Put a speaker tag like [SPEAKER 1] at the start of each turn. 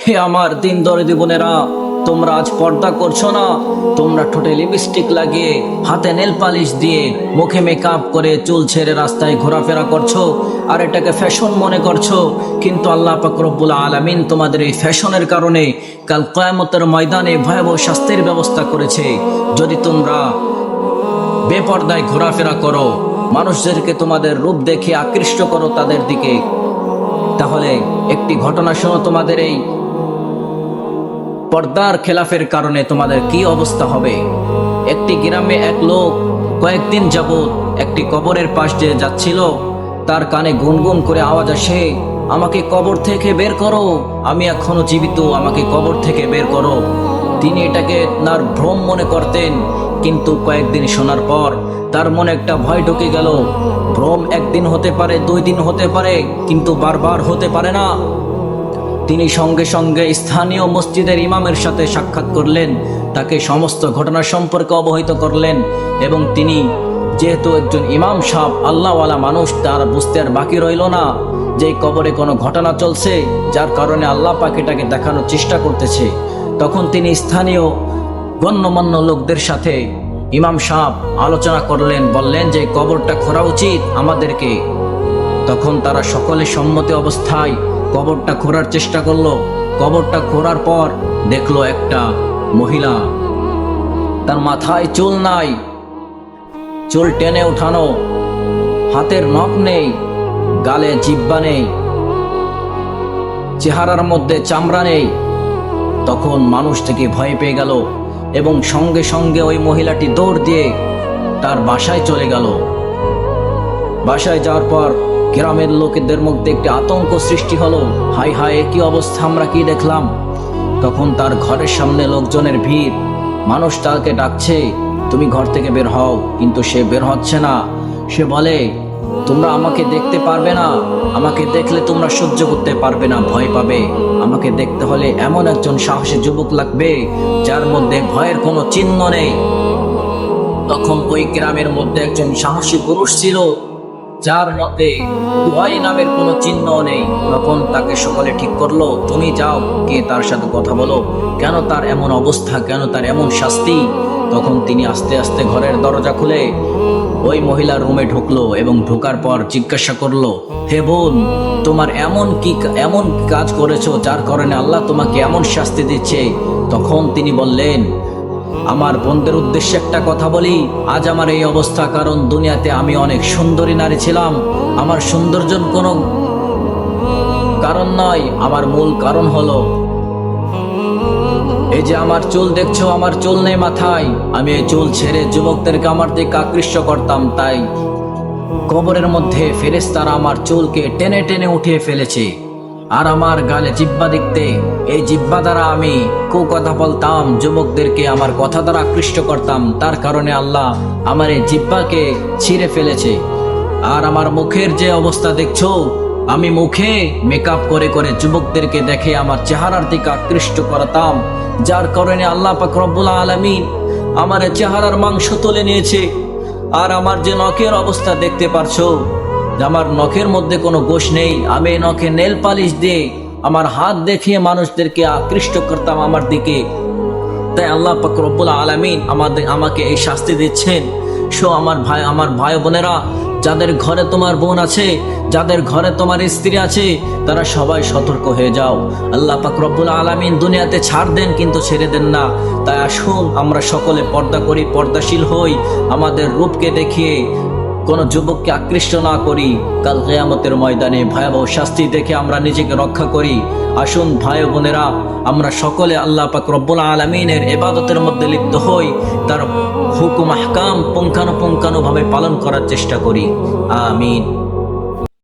[SPEAKER 1] হে আমার দিন দরদি বোনেরা, তোমরা আজ পর্দা করছো না। তোমরা ঠোঁটে লিপস্টিক লাগিয়ে, হাতে নেল পালিশ দিয়ে, মুখে মেকআপ করে, চুল ছেড়ে রাস্তায় ঘোরাফেরা করছো আর এটাকে ফ্যাশন মনে করছো। কিন্তু আল্লাহ পাক রব্বুল আলামিন তোমাদের এই ফ্যাশনের কারণে কাল কিয়ামতের ময়দানে ভয়াবহ শাস্তির ব্যবস্থা করেছে। যদি তোমরা বেপর্দায় ঘোরাফেরা করো, মানুষদেরকে তোমাদের রূপ দেখে আকৃষ্ট করো তাদের দিকে, তাহলে একটি ঘটনা শোনো, তোমাদের এই পর্দার খেলাফের কারণে তোমাদের কি অবস্থা হবে। একটি গ্রামে এক লোক কয়েকদিন যাবৎ একটি কবরের পাশ দিয়ে যাচ্ছিল। তার কানে গুনগুন করে আওয়াজ আসে, আমাকে কবর থেকে বের করো, আমি এখনো জীবিত, আমাকে কবর থেকে বের করো। তিনি এটাকে তার ভ্রম মনে করতেন, কিন্তু কয়েকদিন শোনার পর তার মনে একটা ভয় ঢুকে গেল। ভ্রম একদিন হতে পারে, 2 দিন হতে পারে, কিন্তু বারবার হতে পারে না। তিনি সঙ্গে সঙ্গে স্থানীয় মসজিদের ইমামের সাথে সাক্ষাৎ করলেন, তাকে সমস্ত ঘটনা সম্পর্কে অবহিত করলেন। এবং তিনি যেহেতু একজন ইমাম সাহেব, আল্লাহওয়ালা মানুষ, তার বুঝতে আর বাকি রইল না যে কবরে কোনো ঘটনা চলছে, যার কারণে আল্লাহ পাক এটাকে দেখানোর চেষ্টা করতেছে। তখন তিনি স্থানীয় গণ্যমান্য লোকদের সাথে ইমাম সাহেব আলোচনা করলেন, বললেন যে কবরটা খোঁড়া উচিত আমাদেরকে। তখন তারা সকলে সম্মতি অবস্থায় কবরটা খোঁড়ার চেষ্টা করলো। কবরটা খোঁড়ার পর দেখলো একটা মহিলা, তার মাথায় চুল নাই, চুল টেনে উঠানো, হাতের নখ নেই, গালে জিহ্বা নেই, চেহারার মধ্যে চামড়া নেই। তখন মানুষ থেকে ভয় পেয়ে গেল এবং সঙ্গে সঙ্গে ওই মহিলাটি দৌড় দিয়ে তার বাসায় চলে গেল। বাসায় যাওয়ার পর গ্রামের লোকেদের মধ্যে একটি আতঙ্ক সৃষ্টি হলো, হাই হাই, কি অবস্থা, আমরা কি দেখলাম। তখন তার ঘরের সামনে লোকজনের ভিড়, মানুষ তাকে ডাকছে, তুমি ঘর থেকে বের হও, কিন্তু সে বের হচ্ছে না। সে বলে, তোমরা আমাকে দেখতে পারবে না, আমাকে দেখলে তোমরা সহ্য করতে পারবে না, ভয় পাবে। আমাকে দেখতে হলে এমন একজন সাহসী যুবক লাগবে যার মধ্যে ভয়ের কোনো চিহ্ন নেই। তখন ওই গ্রামের মধ্যে একজন সাহসী পুরুষ ছিল যার মধ্যে ভয় নামের কোনো চিহ্ন নেই। তখন তাকে সকলে ঠিক করলো, তুমি যাও, কে তার সাথে কথা বলো, কেন তার এমন অবস্থা, কেন তার এমন শাস্তি। তখন তিনি আস্তে আস্তে ঘরের দরজা খুলে ওই মহিলার রুমে ঢুকলো এবং ঢোকার পর জিজ্ঞাসা করলো, হে বোন, তোমার এমন কাজ করেছো যার কারণে আল্লাহ তোমাকে এমন শাস্তি দিচ্ছে। তখন তিনি বললেন, আমার বোনদের উদ্দেশ্যে একটা কথা বলি, আজ আমার এই অবস্থা কারণ দুনিয়াতে আমি অনেক সুন্দরী নারী ছিলাম। আমার সৌন্দর্যের কোনো কারণ নয়, আমার মূল কারণ হলো এই যে আমার চুল দেখছো, আমার চুল নেই মাথায়। আমি এই চুল ছেড়ে যুবকদেরকে আমার দিকে আকৃষ্ট করতাম, তাই কবরের মধ্যে ফেরেশতারা আমার চুলকে টেনে টেনে উঠিয়ে ফেলেছে। আর আমার গালে জিহ্বা দেখতে, এই জিহ্বা দ্বারা আমি কথা বলতাম, যুবকদেরকে আমার কথা দ্বারা আকৃষ্ট করতাম, তার কারণে আল্লাহ আমার এই জিহ্বাকে ছিঁড়ে ফেলেছে। আর আমার মুখের যে অবস্থা দেখছো, আমি মুখে মেকআপ করে করে যুবকদেরকে দেখে আমার চেহারার দিকে আকৃষ্ট করতাম, যার কারণে আল্লাহ পাক রব্বুল আলামিন আমার চেহারার মাংস তুলে নিয়েছে। আর আমার যে নখের অবস্থা দেখতে পারছো, আমার নখের মধ্যে কোনো গোশ নেই, আমি নখে নেল পালিশ দিয়ে আমার হাত দেখিয়ে মানুষদেরকে আকৃষ্ট করতাম আমার দিকে। তাই আল্লাহ পাক রব্বুল আলামিন আমাকে এই শাস্তি দিচ্ছেন। আমার ভাই বোনেরা, যাদের ঘরে তোমার বোন আছে, যাদের ঘরে তোমার স্ত্রী আছে, তারা সবাই সতর্ক হয়ে যাও। আল্লাহ পাক রব্বুল আলামিন দুনিয়াতে ছাড় দেন কিন্তু ছেড়ে দেন না। তাই আসুন আমরা সকলে পর্দা করি, পর্দাশীল হই, আমাদের রূপকে দেখিয়ে কোনো যুবককে আকৃষ্ট না করি। কাল কিয়ামতের ময়দানে ভয়াবহ শাস্তি দেখে আমরা নিজেকে রক্ষা করি। আসুন ভাই বোনেরা, আমরা সকলে আল্লাহ পাক রব্বুল আলামিনের ইবাদতের মধ্যে লিপ্ত হই, তার হুকুম আহকাম পুঙ্খানুপুঙ্খানুভাবে পালন করার চেষ্টা করি। আমিন।